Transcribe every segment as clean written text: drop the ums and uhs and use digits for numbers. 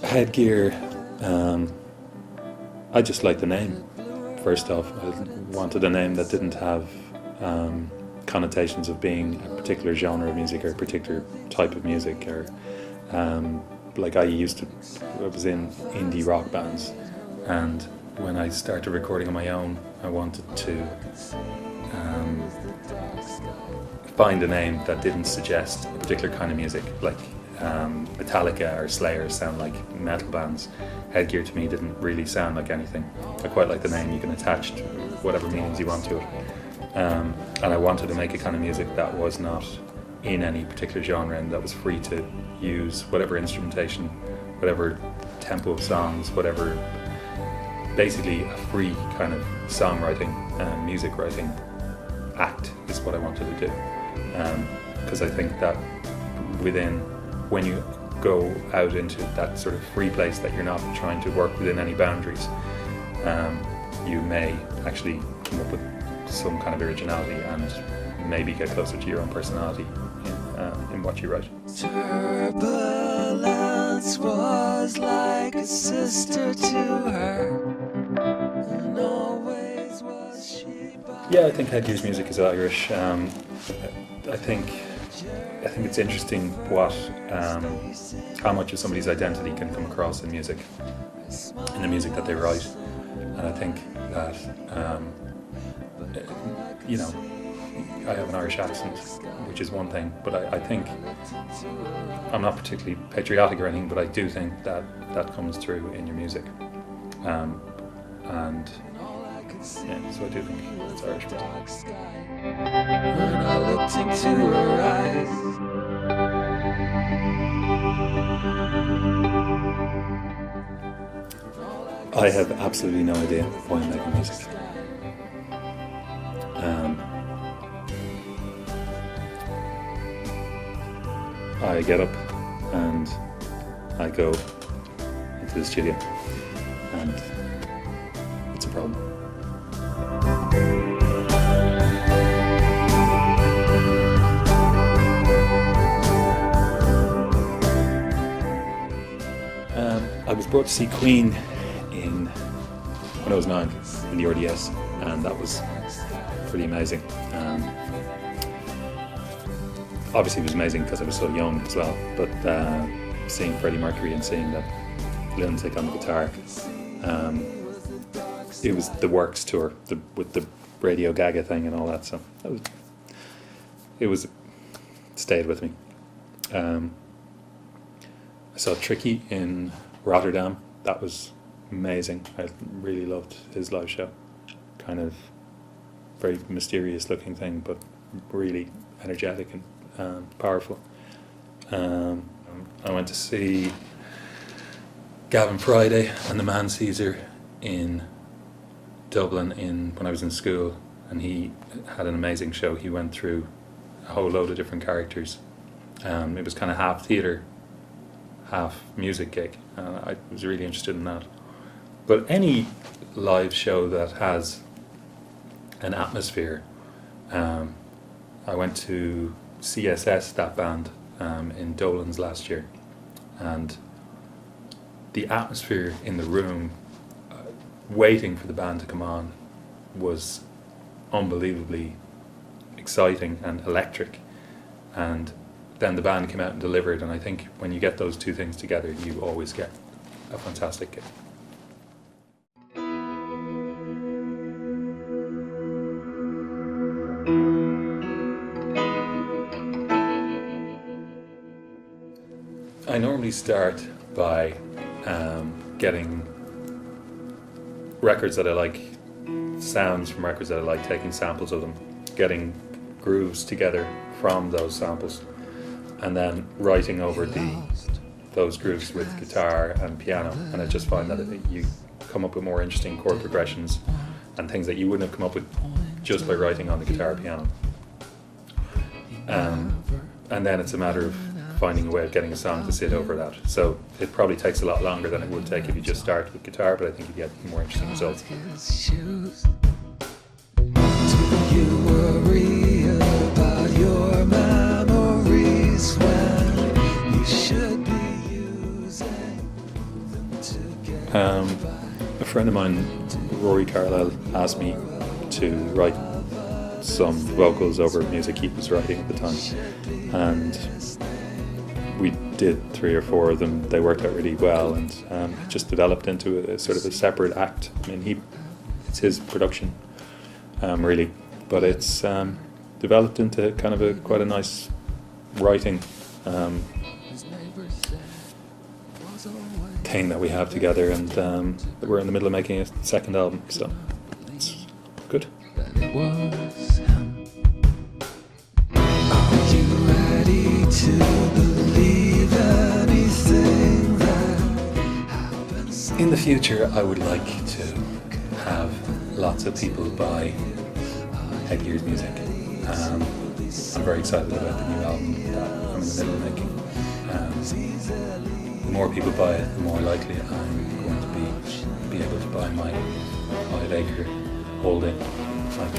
Headgear, I just like the name. First off, I wanted a name that didn't have connotations of being a particular genre of music or a particular type of music, or like I was in indie rock bands, and when I started recording on my own, I wanted to find a name that didn't suggest a particular kind of music, like Metallica or Slayer sound like metal bands. Headgear to me didn't really sound like anything. I quite like the name. You can attach whatever meanings you want to it, and I wanted to make a kind of music that was not in any particular genre and that was free to use whatever instrumentation, whatever tempo of songs, whatever, basically a free kind of songwriting and music writing act is what I wanted to do, because I think that when you go out into that sort of free place that you're not trying to work within any boundaries, you may actually come up with some kind of originality and maybe get closer to your own personality in what you write. Turbulence was like a sister to her, and always was she by. Yeah, I think Headgear's music is Irish. I think it's interesting how much of somebody's identity can come across in music, in the music that they write, and I think that I have an Irish accent, which is one thing, but I think I'm not particularly patriotic or anything, but I do think that comes through in your music, and yeah, so I do think it's Irish music. When I looked into her eyes, I have absolutely no idea why I'm making music. I get up and I go into the studio, and it's a problem. I was brought to see Queen when I was 9 in the RDS, and that was pretty amazing. Obviously it was amazing because I was so young as well, but seeing Freddie Mercury and seeing that lunatic on the guitar, it was the Works tour with the Radio Gaga thing and all that, so it stayed with me. I saw Tricky in Rotterdam. That was amazing. I really loved his live show. Kind of very mysterious looking thing, but really energetic and powerful. I went to see Gavin Friday and the Man Caesar in Dublin when I was in school, and he had an amazing show. He went through a whole load of different characters. It was kind of half theatre, half music gig. I was really interested in that. But any live show that has an atmosphere, I went to CSS, that band, in Dolans last year, and the atmosphere in the room, waiting for the band to come on, was unbelievably exciting and electric, and then the band came out and delivered, and I think when you get those two things together, you always get a fantastic gig. I normally start by getting records that I like, sounds from records that I like, taking samples of them, getting grooves together from those samples, and then writing over those grooves with guitar and piano. And I just find that you come up with more interesting chord progressions and things that you wouldn't have come up with just by writing on the guitar or piano. And then it's a matter of finding a way of getting a song to sit over that. So it probably takes a lot longer than it would take if you just start with guitar, but I think you get more interesting results. Do you worry about your memories when you should be using them to get A friend of mine, Rory Carlisle, asked me to write some vocals over music he was writing at the time, and we did 3 or 4 of them. They worked out really well, and it just developed into a sort of a separate act. I mean, it's his production, really, but it's developed into kind of quite a nice writing thing that we have together, and we're in the middle of making a second album, so it's good. it was him. Are you ready to believe anything that happens? In the future, I would like to have lots of people buy Headgear's music. I'm very excited about the new album that I'm in the middle of making. The more people buy it, the more likely I'm going to be able to buy my 5-acre holding, like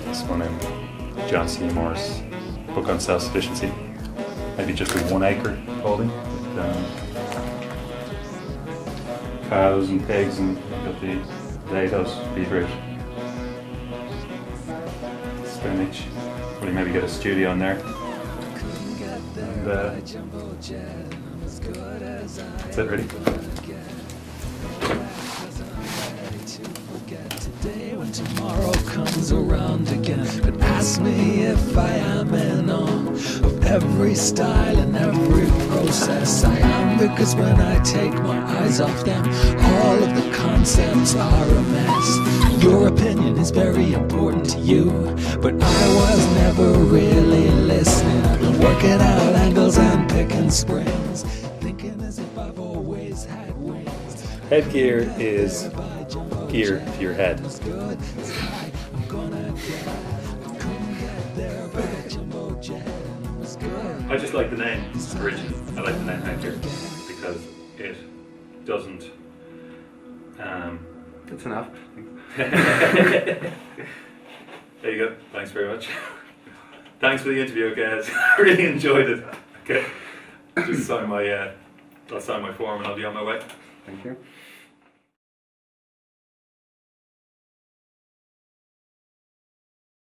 this one in John Seymour's book on self-sufficiency. Maybe just a 1-acre holding with cows and pigs, and got the potatoes, beetroot, spinach. Probably maybe get a studio in there. And that's it, really. When tomorrow comes around again, but ask me if I am in awe of every style and every process. I am, because when I take my eyes off them, all of the concepts are a mess. Your opinion is very important to you, but I was never really listening, working out angles and picking springs, thinking as if I've always had wings. Headgear is gear to your head. I just like the name originally. I like the name Headgear because it doesn't. That's enough. There you go. Thanks very much. Thanks for the interview, guys. I really enjoyed it. Okay, just sign my. I'll sign my form and I'll be on my way. Thank you.